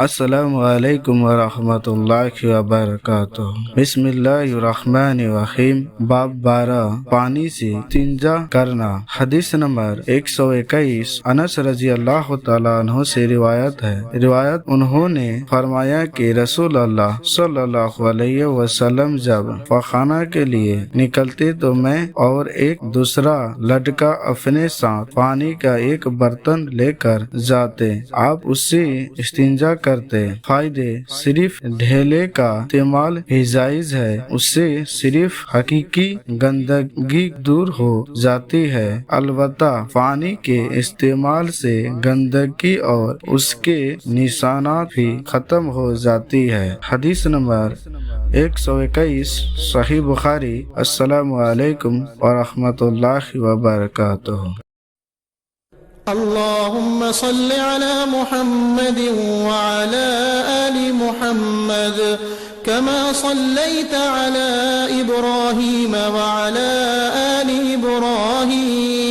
السلام علیکم ورحمۃ اللہ وبرکاتہ۔ بسم اللہ الرحمن الرحیم۔ باب 12 پانی سے استنجا کرنا۔ حدیث نمبر 121 انس رضی اللہ تعالیٰ عنہ سے روایت ہے۔ انہوں نے فرمایا کہ رسول اللہ صلی اللہ علیہ وسلم جب پخانہ کے لیے نکلتے تو میں اور ایک دوسرا لڑکا اپنے ساتھ پانی کا ایک برتن لے کر جاتے، آپ اس سے استنجا کرتے۔ فائدے: صرف ڈھیلے کا استعمال ہی جائز ہے، اس سے صرف حقیقی گندگی دور ہو جاتی ہے، البتہ پانی کے استعمال سے گندگی اور اس کے نشانات بھی ختم ہو جاتی ہے۔ حدیث نمبر 121 صحیح بخاری۔ السلام علیکم ورحمۃ اللہ وبرکاتہ۔ اللهم صل على محمد وعلى آل محمد كما صليت على إبراهيم وعلى آل إبراهيم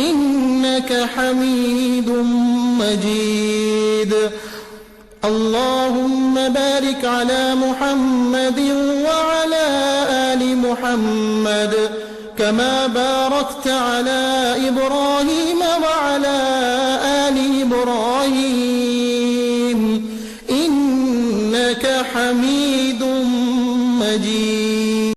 إنك حميد مجيد اللهم بارك على محمد وعلى آل محمد كما باركت على إبراهيم وعلى